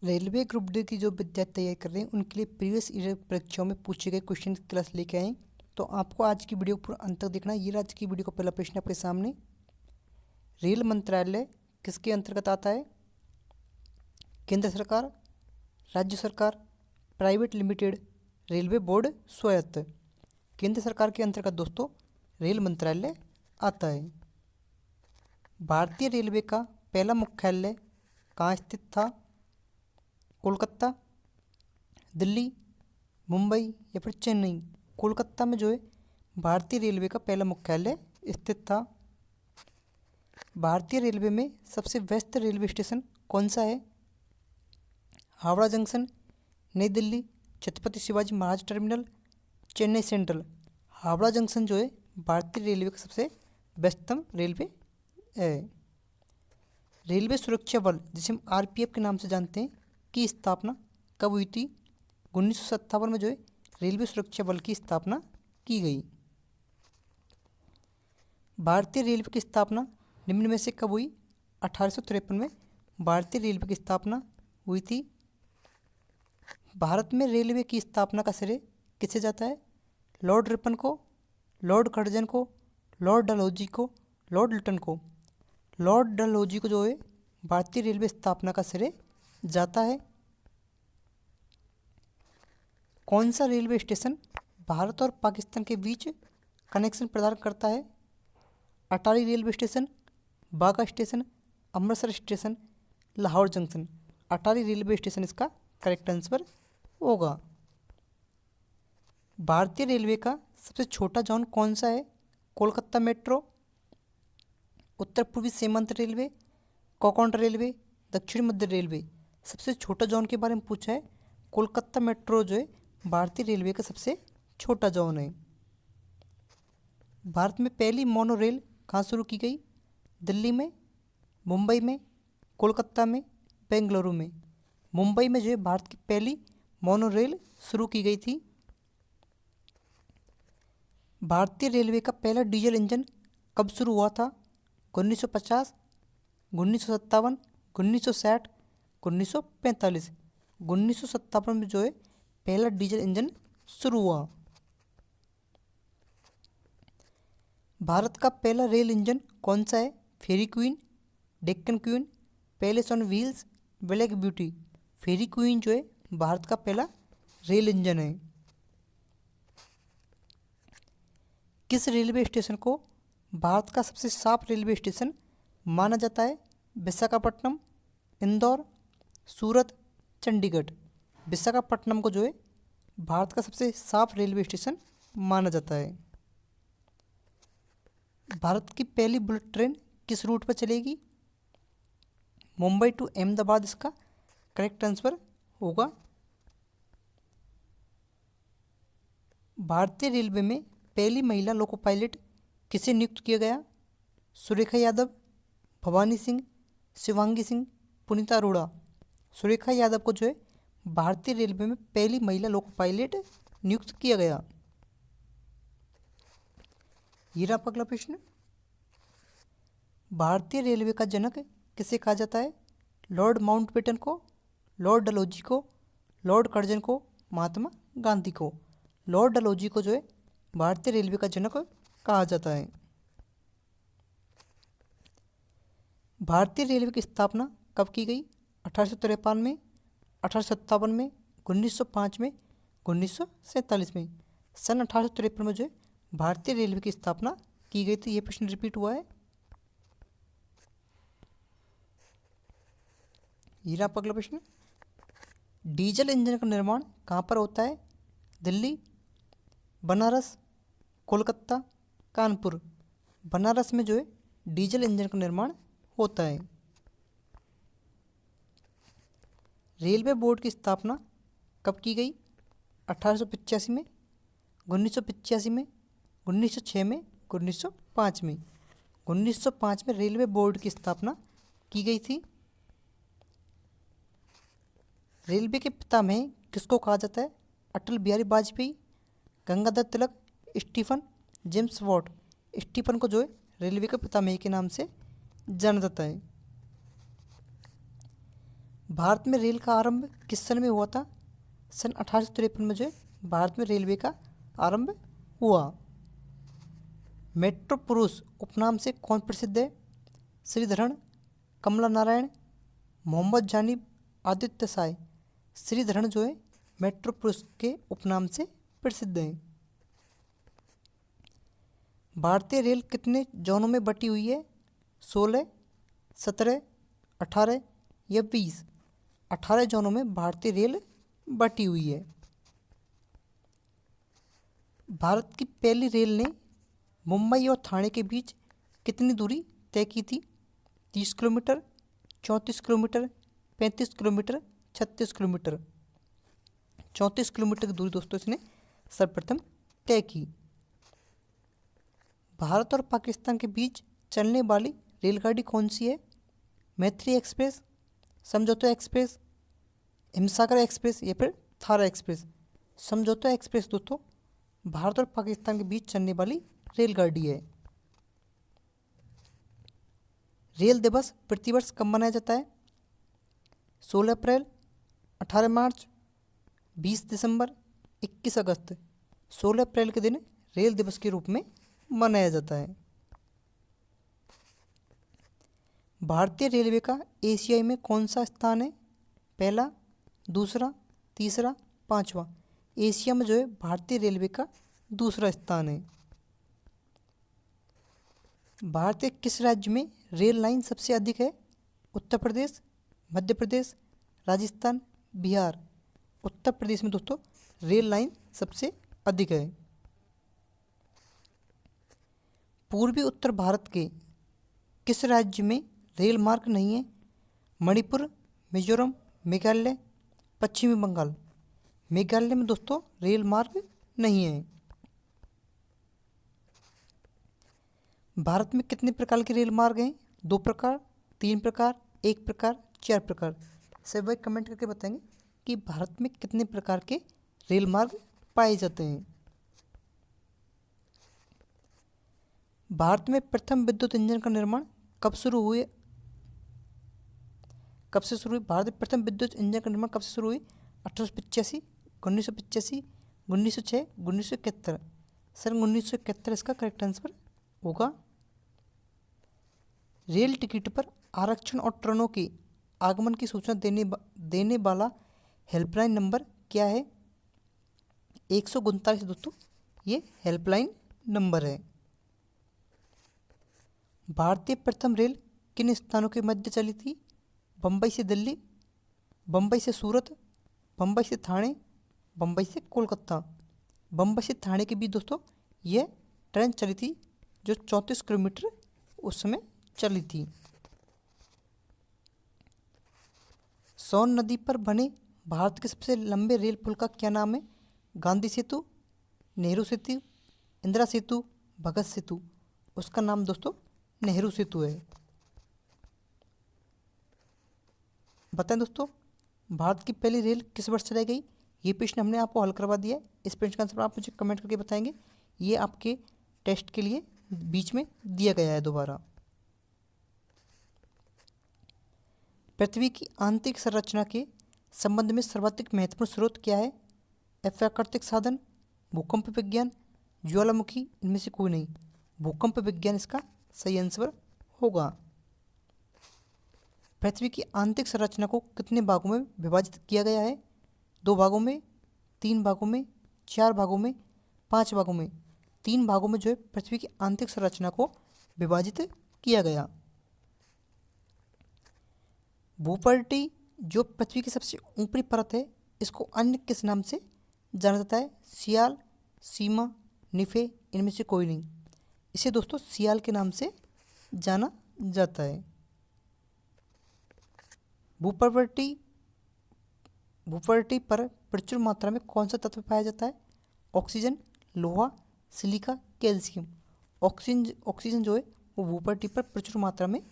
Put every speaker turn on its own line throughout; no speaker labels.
Railway group D की जो विद्यार्थी तैयारी कर रहे हैं उनके लिए प्रीवियस ईयर परीक्षाओं में पूछे गए क्वेश्चन की क्लास लेके आए। तो आपको आज की वीडियो पूरा अंत तक देखना है। ये आज की वीडियो का पहला प्रश्न आपके सामने, रेल मंत्रालय किसके अंतर्गत आता है? केंद्र सरकार, राज्य सरकार, प्राइवेट लिमिटेड, रेलवे बोर्ड, स्वायत्त। केंद्र सरकार के अंतर्गत दोस्तों रेल मंत्रालय आता है। भारतीय रेलवे का पहला मुख्यालय कहाँ स्थित था? कोलकाता, दिल्ली, मुंबई या फिर चेन्नई? कोलकाता में जो है भारतीय रेलवे का पहला मुख्यालय स्थित था। भारतीय रेलवे में सबसे व्यस्त रेलवे स्टेशन कौन सा है? Howrah junction, New Delhi, Chhatrapati Shivaji Maharaj terminal, Chennai central. Howrah junction जो है भारतीय रेलवे का सबसे व्यस्तम रेलवे है। रेलवे सुरक्षा बल जिसे हम आरपीएफ के नाम से जानते हैं की स्थापना कब हुई थी? 1957 में जो है रेलवे सुरक्षा बल की स्थापना की गई। भारतीय रेलवे की स्थापना निम्न में से कब हुई? 1853 में भारतीय रेलवे की स्थापना हुई थी। भारत में रेलवे की स्थापना का श्रेय किसे जाता है? लॉर्ड रिपन को, लॉर्ड कर्जन को, लॉर्ड डलहौजी को, लॉर्ड लिटन को? लॉर्ड डलहौजी को जो है भारतीय रेलवे स्थापना का श्रेय जाता है। कौन सा रेलवे स्टेशन भारत और पाकिस्तान के बीच कनेक्शन प्रदान करता है? Attari railway station, Wagah station, Amritsar station, Lahore junction? Attari railway station इसका करेक्ट आंसर होगा। भारतीय रेलवे का सबसे छोटा जोन कौन सा है? कोलकाता मेट्रो, उत्तर पूर्वी सीमांत रेलवे, कोंकण रेलवे, दक्षिण मध्य रेलवे? सबसे छोटा जोन के बारे में पूछा है। कोलकाता मेट्रो जो है भारतीय रेलवे का सबसे छोटा जोन है। भारत में पहली मोनो रेल कहाँ शुरू की गई? दिल्ली में, मुंबई में, कोलकाता में, बेंगलुरु में? मुंबई में जो है भारत की पहली मोनो रेल शुरू की गई थी। भारतीय रेलवे का पहला डीजल इंजन कब शुरू हुआ था? 1950, 1957, 1960, 1945? 1957 में जो है पहला डीजल इंजन शुरू हुआ। भारत का पहला रेल इंजन कौन सा है? Fairy queen, Deccan queen, palace on wheels, black beauty? Fairy queen जो है भारत का पहला रेल इंजन है। किस रेलवे स्टेशन को भारत का सबसे साफ रेलवे स्टेशन माना जाता है? विशाखापट्टनम, इंदौर, सूरत, चंडीगढ़? विशाखापट्टनम को जो है भारत का सबसे साफ रेलवे स्टेशन माना जाता है। भारत की पहली बुलेट ट्रेन किस रूट पर चलेगी? मुंबई टू अहमदाबाद इसका करेक्ट आंसर होगा। भारतीय रेलवे में पहली महिला लोको पायलट किसे नियुक्त किया गया? सुरेखा यादव, भवानी सिंह, शिवांगी सिंह, पुनीता अरोड़ा? सुरेखा यादव को जो है भारतीय रेलवे में पहली महिला लोको पायलट नियुक्त किया गया। ये रहा अगला प्रश्न, भारतीय रेलवे का जनक किसे कहा जाता है? लॉर्ड माउंटबेटन को, लॉर्ड डलहौजी को, लॉर्ड कर्जन को, महात्मा गांधी को? लॉर्ड डलहौजी को जो है भारतीय रेलवे का जनक कहा जाता है। भारतीय रेलवे की स्थापना कब की गई? 1853 में, 1857 में, 1905 में, 1947 में? सन 1853 में जो है भारतीय रेलवे की स्थापना की गई थी। ये प्रश्न रिपीट हुआ है। ये रहा अगला प्रश्न, डीजल इंजन का निर्माण कहाँ पर होता है? दिल्ली, बनारस, कोलकाता, कानपुर? बनारस में जो है डीजल इंजन का निर्माण होता है। रेलवे बोर्ड की स्थापना कब की गई? 1885 में, 1985 में, 1906 में, 1905 में? 1905 में रेलवे बोर्ड की स्थापना की गई थी। रेलवे के पितामह किसको कहा जाता है? Atal Bihari Vajpayee, Gangadhar Tilak, Stephen, James Watt? Stephen को जो है रेलवे के पितामह के नाम से जाना जाता है। भारत में रेल का आरंभ किस सन में हुआ था? सन 1853 में जो है भारत में रेलवे का आरंभ हुआ। मेट्रो पुरुष उपनाम से कौन प्रसिद्ध है? श्रीधरन, कमला नारायण, मोहम्मद जानिब, आदित्य साय। श्रीधरन जो है मेट्रो पुरुष के उपनाम से प्रसिद्ध है। भारतीय रेल कितने जोनों में बटी हुई है? 16, 17, 18 या 20? 18 जोनों में भारतीय रेल बटी हुई है। भारत की पहली रेल ने मुंबई और ठाणे के बीच कितनी दूरी तय की थी? 30 kilometre, 34 kilometre, 35 kilometre, 36 kilometre. 34 kilometre की दूरी दोस्तों इसने सर्वप्रथम तय की। भारत और पाकिस्तान के बीच चलने वाली रेलगाड़ी कौन सी है? मैत्री एक्सप्रेस, समझौता एक्सप्रेस, हिमसागर एक्सप्रेस या फिर थारा एक्सप्रेस। समझौता एक्सप्रेस दोस्तों भारत और पाकिस्तान के बीच चलने वाली रेलगाड़ी है। रेल दिवस प्रतिवर्ष कब मनाया जाता है? 16 अप्रैल, 18 मार्च, 20 दिसंबर, 21 अगस्त। 16 अप्रैल के दिन रेल दिवस के रूप में मनाया जाता है। भारतीय रेलवे का एशियाई में कौन सा स्थान है? पहला, दूसरा, तीसरा, पांचवा। एशिया में जो है भारतीय रेलवे का दूसरा स्थान है। भारत के किस राज्य में रेल लाइन सबसे अधिक है? उत्तर प्रदेश, मध्य प्रदेश, राजस्थान, बिहार। उत्तर प्रदेश में दोस्तों रेल लाइन सबसे अधिक है। पूर्वी उत्तर भारत के किस राज्य में रेल मार्ग नहीं है? मणिपुर, मिजोरम, मेघालय, पश्चिमी बंगाल। मेघालय में दोस्तों रेल मार्ग नहीं है। भारत में कितने प्रकार के रेल मार्ग हैं? 2 प्रकार, 3 प्रकार, 1 प्रकार, 4 प्रकार। सब भाई कमेंट करके बताएंगे कि भारत में कितने प्रकार के रेल मार्ग पाए जाते हैं। भारत में प्रथम विद्युत इंजन का निर्माण कब शुरू हुए? कब से शुरू हुई? भारत में प्रथम विद्युत इंजन का निर्माण कब से शुरू हुई? 1885, 1985, 1906, 1971। सर 1971 इसका करेक्ट आंसर होगा। रेल टिकट पर आरक्षण और ट्रेनों के आगमन की सूचना देने वाला हेल्पलाइन नंबर क्या है? 139 दोस्तों ये हेल्पलाइन नंबर है। भारतीय प्रथम रेल किन स्थानों के मध्य चली थी? बम्बई से दिल्ली, बम्बई से सूरत, बम्बई से ठाणे, बम्बई से कोलकाता। बम्बई से ठाणे के बीच दोस्तों ये ट्रेन चली थी जो 34 किलोमीटर उस समय चली थी। सोन नदी पर बने भारत के सबसे लंबे रेल पुल का क्या नाम है? गांधी सेतु, नेहरू सेतु, इंदिरा सेतु, भगत सेतु। उसका नाम दोस्तों नेहरू सेतु है। बताएं दोस्तों भारत की पहली रेल किस वर्ष चलाई गई? ये प्रश्न हमने आपको हल करवा दिया है। इस प्रश्न का आंसर आप मुझे कमेंट करके बताएंगे। ये आपके टेस्ट के लिए बीच में दिया गया है दोबारा। पृथ्वी की आंतरिक संरचना के संबंध में सर्वाधिक महत्वपूर्ण स्रोत क्या है? प्राकृतिक साधन, भूकंप विज्ञान, ज्वालामुखी, इनमें से कोई नहीं। भूकंप विज्ञान इसका सही आंसर होगा। पृथ्वी की आंतरिक संरचना को कितने भागों में विभाजित किया गया है? 2 भागों में, 3 भागों में, 4 भागों में, 5 भागों में। 3 भागों में जो है पृथ्वी की आंतरिक संरचना को विभाजित किया गया। भूपर्टी जो पृथ्वी की सबसे ऊपरी परत है इसको अन्य किस नाम से जाना जाता है? सियाल, सीमा, निफे, इनमें से कोई नहीं। इसे दोस्तों सियाल के नाम से जाना जाता है। भूपर्टी पर प्रचुर मात्रा में कौन सा तत्व पाया जाता है? ऑक्सीजन, लोहा, सिलिका, कैल्शियम। ऑक्सीजन जो है वो भूपर्टी पर प्रचुर मात्रा में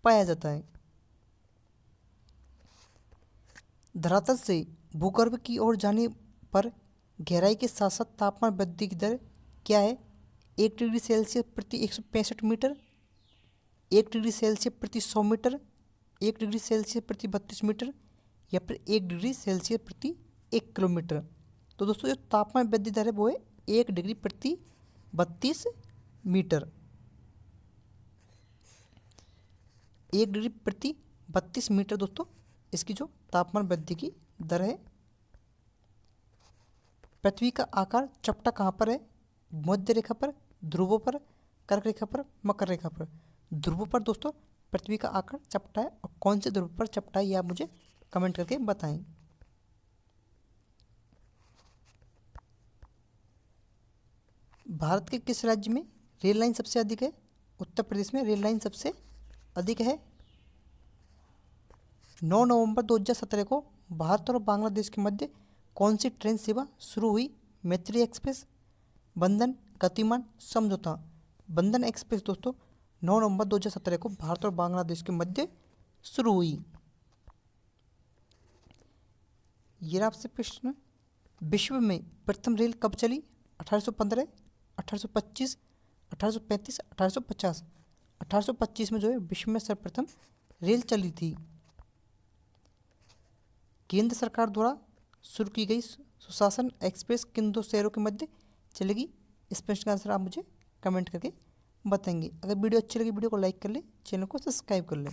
पाया जाता है। धरातल से भूगर्भ की ओर जाने पर गहराई के साथ साथ तापमान वृद्धि की दर क्या है? 1 डिग्री सेल्सियस प्रति 165 मीटर, 1 डिग्री सेल्सियस प्रति 100 मीटर, 1 डिग्री सेल्सियस प्रति 32 मीटर या फिर 1 डिग्री सेल्सियस प्रति 1 किलोमीटर। तो दोस्तों जो तापमान वृद्धि दर है वो है 1 डिग्री प्रति 32 मीटर। 1 डिग्री प्रति 32 मीटर दोस्तों इसकी जो तापमान वृद्धि की दर है। पृथ्वी का आकार चपटा कहाँ पर है? मध्य रेखा पर, ध्रुवों पर, कर्क रेखा पर, मकर रेखा पर। ध्रुवों पर दोस्तों पृथ्वी का आकार चपटा है, और कौन से ध्रुव पर चपटा है ये आप मुझे कमेंट करके बताएं। भारत के किस राज्य में रेल लाइन सबसे अधिक है? उत्तर प्रदेश में रेल लाइन सबसे अधिक है। 9 नवंबर 2017 को भारत और बांग्लादेश के मध्य कौन सी ट्रेन सेवा शुरू हुई? मैत्री एक्सप्रेस, बंधन, गतिमान, समझौता। बंधन एक्सप्रेस दोस्तों 9 नवंबर 2017 को भारत और बांग्लादेश के मध्य शुरू हुई। ये आपसे प्रश्न, विश्व में प्रथम रेल कब चली? 1815, 1825, 1835, 1850। 1825 में जो है विश्व में सर्वप्रथम रेल चली थी। केंद्र सरकार द्वारा शुरू की गई सुशासन एक्सप्रेस किन दो शहरों के मध्य चलेगी? इस प्रश्न का आंसर आप मुझे कमेंट करके बताएंगे। अगर वीडियो अच्छी लगी वीडियो को लाइक कर ले, चैनल को सब्सक्राइब कर लें।